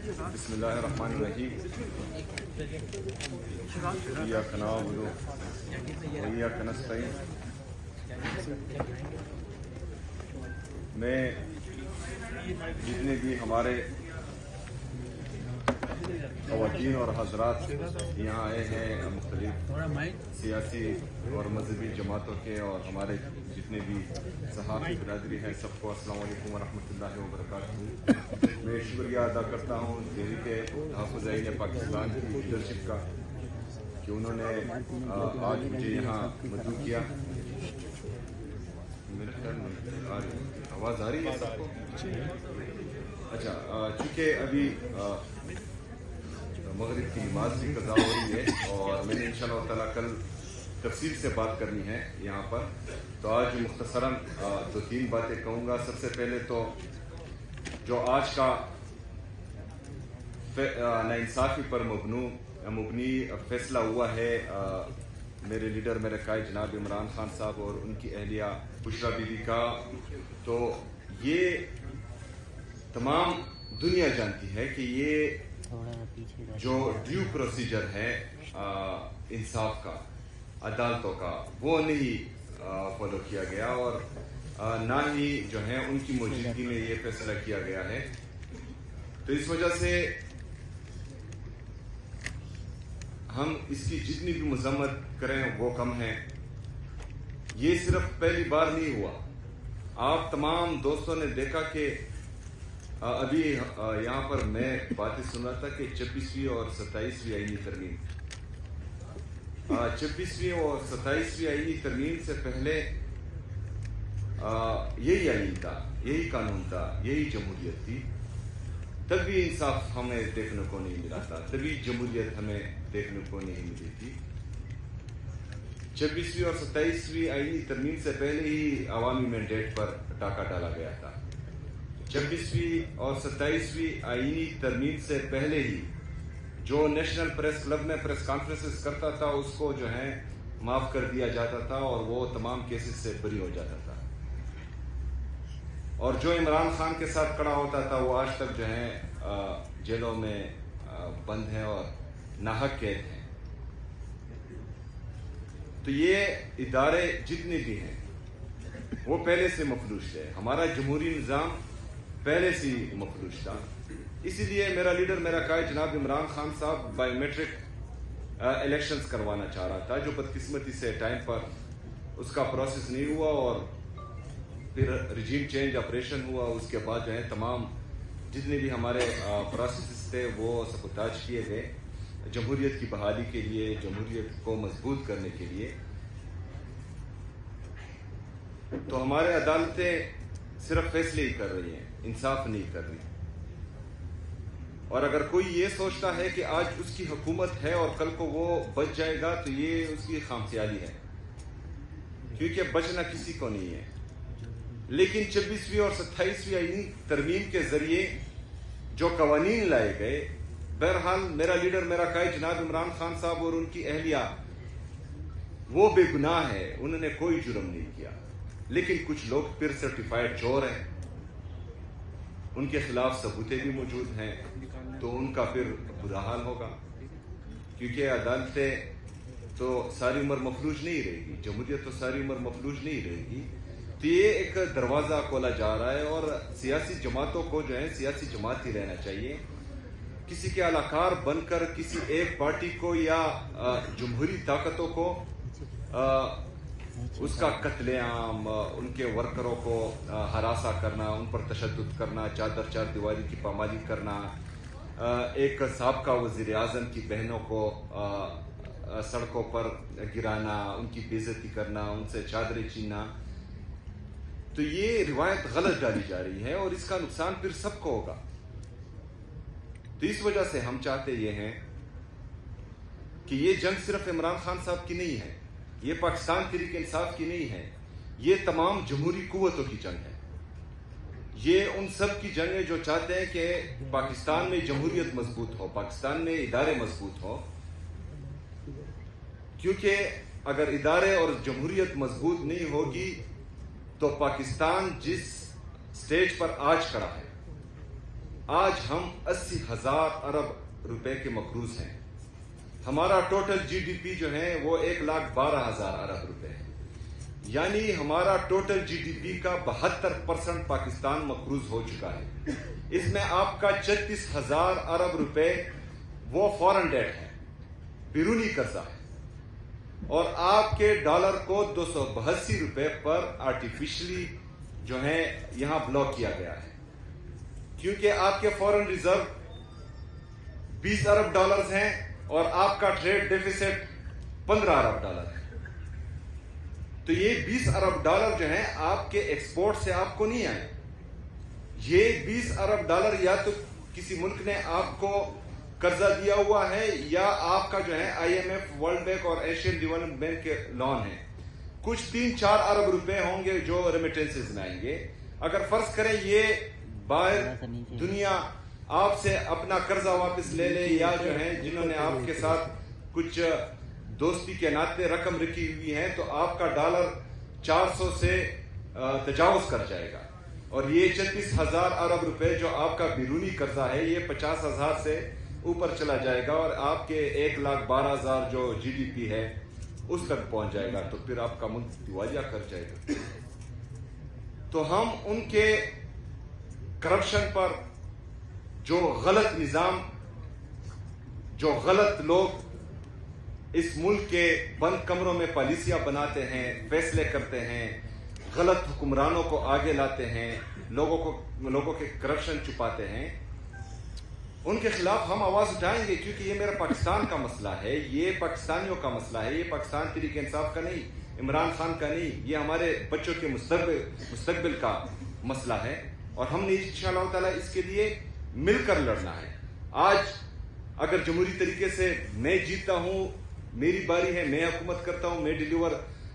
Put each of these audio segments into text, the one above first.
بسم اللہ الرحمن الرحیم ایاک نعبد و ایاک نستعین. میں جتنے بھی ہمارے خواتین اور حضرات یہاں آئے ہیں مختلف سیاسی اور مذہبی جماعتوں کے اور ہمارے جتنے بھی صحافی برادری ہیں، سب کو السلام علیکم ورحمۃ اللہ وبرکاتہ. میں شکریہ ادا کرتا ہوں تحریک تحفظ آئین پاکستان کی لیڈرشپ کا کہ انہوں نے آج مجھے یہاں مدعو کیا. میرے خیال میں آواز آ رہی ہے سب کو؟ اچھا، چونکہ ابھی مغرب کی نماز کی قضا ہو رہی ہے اور میں نے انشاءاللہ تعالیٰ کل تفصیل سے بات کرنی ہے یہاں پر، تو آج مختصراً دو تین باتیں کہوں گا. سب سے پہلے تو جو آج کا ناانصافی پر مبنی فیصلہ ہوا ہے میرے لیڈر میرے قائد جناب عمران خان صاحب اور ان کی اہلیہ بشریٰ بی بی کا، تو یہ تمام دنیا جانتی ہے کہ یہ جو ڈیو پروسیجر ہے انصاف کا، عدالتوں کا، وہ نہیں فالو کیا گیا اور نہ ہی جو ہے ان کی موجودگی میں یہ فیصلہ کیا گیا ہے. تو اس وجہ سے ہم اس کی جتنی بھی مذمت کریں وہ کم ہے. یہ صرف پہلی بار نہیں ہوا. آپ تمام دوستوں نے دیکھا کہ ابھی یہاں پر میں باتیں سن رہا تھا کہ 26ویں اور 27ویں آئینی ترمیم، 26ویں اور 27ویں آئینی ترمیم سے پہلے یہی آئین تھا، یہی قانون تھا، یہی جمہوریت تھی. تب بھی انصاف ہمیں دیکھنے کو نہیں ملا تھا، تبھی جمہوریت ہمیں دیکھنے کو نہیں ملی تھی. 26ویں اور 27ویں آئینی ترمیم سے پہلے ہی عوامی مینڈیٹ پر ٹاکا ڈالا گیا تھا. 26ویں اور 27ویں آئینی ترمیم سے پہلے ہی جو نیشنل پریس کلب میں پریس کانفرنسز کرتا تھا اس کو جو ہے معاف کر دیا جاتا تھا اور وہ تمام کیسز سے بری ہو جاتا تھا. اور جو عمران خان کے ساتھ کھڑا ہوتا تھا وہ آج تک جو ہے جیلوں میں بند ہیں اور ناحق قید ہیں. تو یہ ادارے جتنے بھی ہیں وہ پہلے سے مفلوج تھے. ہمارا جمہوری نظام پہلے سے ہی مفلوج تھا. اسی لیے میرا لیڈر میرا قائد جناب عمران خان صاحب بائیو میٹرک الیکشنز کروانا چاہ رہا تھا، جو بدقسمتی سے ٹائم پر اس کا پروسیس نہیں ہوا اور پھر رجیم چینج آپریشن ہوا. اس کے بعد جو ہے تمام جتنے بھی ہمارے پروسیسز تھے وہ سبوتاج کیے گئے جمہوریت کی بحالی کے لیے، جمہوریت کو مضبوط کرنے کے لیے. تو ہمارے عدالتیں صرف فیصلے ہی کر رہی ہیں، انصاف نہیں کر رہی. اور اگر کوئی یہ سوچتا ہے کہ آج اس کی حکومت ہے اور کل کو وہ بچ جائے گا تو یہ اس کی خامخیالی ہے، کیونکہ بچنا کسی کو نہیں ہے. لیکن 26ویں اور 27ویں آئینی ترمیم کے ذریعے جو قوانین لائے گئے، بہرحال میرا لیڈر میرا قائد جناب عمران خان صاحب اور ان کی اہلیہ وہ بے گناہ ہے، انہوں نے کوئی جرم نہیں کیا. لیکن کچھ لوگ پھر سرٹیفائڈ چور ہیں، ان کے خلاف ثبوتیں بھی موجود ہیں، تو ان کا پھر برا حال ہوگا. کیونکہ عدالتیں تو ساری عمر مفلوج نہیں رہے گی، جمہوریت تو ساری عمر مفلوج نہیں رہے گی. تو یہ ایک دروازہ کھولا جا رہا ہے اور سیاسی جماعتوں کو جو ہے سیاسی جماعت ہی رہنا چاہیے. کسی کے اعلی بن کر کسی ایک پارٹی کو یا جمہوری طاقتوں کو اس کا قتل عام، ان کے ورکروں کو ہراساں کرنا، ان پر تشدد کرنا، چادر چار دیواری کی پامالی کرنا، ایک سابقہ وزیر اعظم کی بہنوں کو سڑکوں پر گرانا، ان کی بے عزتی کرنا، ان سے چادریں چھیننا، تو یہ روایت غلط ڈالی جا رہی ہے اور اس کا نقصان پھر سب کو ہوگا. تو اس وجہ سے ہم چاہتے یہ ہیں کہ یہ جنگ صرف عمران خان صاحب کی نہیں ہے، یہ پاکستان تحریک انصاف کی نہیں ہے، یہ تمام جمہوری قوتوں کی جنگ ہے. یہ ان سب کی جنگ ہے جو چاہتے ہیں کہ پاکستان میں جمہوریت مضبوط ہو، پاکستان میں ادارے مضبوط ہو. کیونکہ اگر ادارے اور جمہوریت مضبوط نہیں ہوگی تو پاکستان جس سٹیج پر آج کھڑا ہے آج ہم 80,000 ارب روپے کے مقروض ہیں. ہمارا ٹوٹل جی ڈی پی جو ہے وہ 1,12,000 ارب روپے ہے. یعنی ہمارا ٹوٹل جی ڈی پی کا 72% پاکستان مقروض ہو چکا ہے. اس میں آپ کا 36,000 ارب روپے وہ فورن ڈیٹ ہے, بیرونی قرضہ ہے, اور آپ کے ڈالر کو 282 روپے پر آرٹیفیشلی جو ہے یہاں بلاک کیا گیا ہے, کیونکہ آپ کے فورن ریزرو 20 ارب ڈالرز ہیں اور آپ کا ٹریڈ ڈیفیسٹ 15 ارب ڈالر ہے. تو یہ 20 ارب ڈالر جو ہیں آپ کے ایکسپورٹ سے آپ کو نہیں آئے. یہ 20 ارب ڈالر یا تو کسی ملک نے آپ کو قرضہ دیا ہوا ہے یا آپ کا جو ہے I M F, world bank اور ایشین ڈیولپمنٹ بینک کے لون ہیں. کچھ 3-4 ارب روپے ہوں گے جو ریمیٹنسز میں آئیں گے. اگر فرض کریں یہ باہر دنیا آپ سے اپنا قرضہ واپس لے لے, یا جو ہے جنہوں نے آپ کے ساتھ کچھ دوستی کے ناطے رقم رکھی ہوئی ہے, تو آپ کا ڈالر 400 سے تجاوز کر جائے گا, اور یہ 36,000 ارب روپے جو آپ کا بیرونی قرضہ ہے یہ 50,000 سے اوپر چلا جائے گا, اور آپ کے 1,12,000 جو جی ڈی پی ہے اس تک پہنچ جائے گا. تو پھر آپ کا ملک دیوالیہ کر جائے گا. تو ہم ان کے کرپشن پر, جو غلط نظام, جو غلط لوگ اس ملک کے بند کمروں میں پالیسیاں بناتے ہیں, فیصلے کرتے ہیں, غلط حکمرانوں کو آگے لاتے ہیں, لوگوں کے کرپشن چھپاتے ہیں, ان کے خلاف ہم آواز اٹھائیں گے, کیونکہ یہ میرا پاکستان کا مسئلہ ہے, یہ پاکستانیوں کا مسئلہ ہے, یہ پاکستان تحریک انصاف کا نہیں, عمران خان کا نہیں, یہ ہمارے بچوں کے مستقبل کا مسئلہ ہے, اور ہم نے انشاءاللہ تعالی اس کے لیے مل کر لڑنا ہے. آج اگر جمہوری طریقے سے میں جیتتا ہوں, میری باری ہے, میں حکومت کرتا ہوں, میں ڈیلیور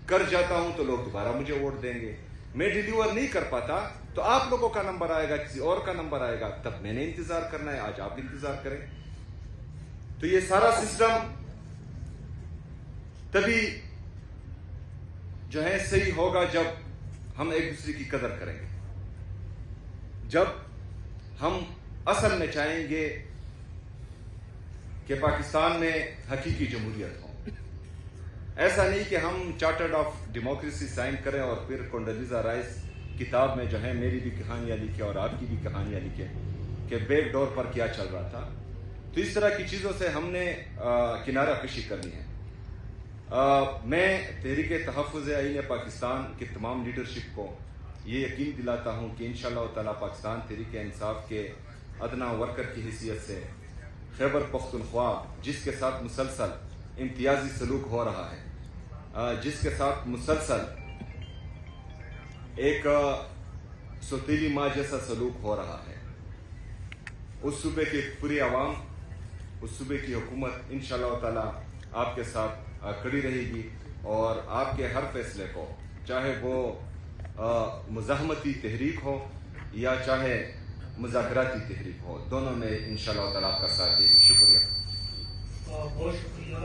کر جاتا ہوں, تو لوگ دوبارہ مجھے ووٹ دیں گے. میں ڈیلیور نہیں کر پاتا تو آپ لوگوں کا نمبر آئے گا, کسی اور کا نمبر آئے گا, تب میں نے انتظار کرنا ہے. آج آپ انتظار کریں. تو یہ سارا سسٹم تبھی جو ہے صحیح ہوگا جب ہم ایک دوسرے کی قدر کریں گے, جب ہم اصل میں چاہیں گے کہ پاکستان میں حقیقی جمہوریت ہو. ایسا نہیں کہ ہم چارٹرڈ آف ڈیموکریسی سائن کریں اور پھر کونڈولیزا رائس کتاب میں جو ہے میری بھی کہانیاں لکھیں اور آپ کی بھی کہانیاں لکھیں کہ بیک ڈور پر کیا چل رہا تھا. تو اس طرح کی چیزوں سے ہم نے کنارہ کشی کرنی ہے. میں تحریک تحفظ آئین پاکستان کی تمام لیڈرشپ کو یہ یقین دلاتا ہوں کہ انشاءاللہ تعالی پاکستان تحریک انصاف کے ادنا ورکر کی حیثیت سے خیبر پختونخوا, جس کے ساتھ مسلسل امتیازی سلوک ہو رہا ہے, جس کے ساتھ مسلسل ایک سوتیلی ماں جیسا سلوک ہو رہا ہے, اس صوبے کی پوری عوام, اس صوبے کی حکومت انشاءاللہ تعالی آپ کے ساتھ کھڑی رہے گی, اور آپ کے ہر فیصلے کو, چاہے وہ مزاحمتی تحریک ہو یا چاہے مذاکراتی تحریک ہو, دونوں میں انشاءاللہ تعالی آپ کا ساتھ دے گی. شکریہ. بہت شکریہ.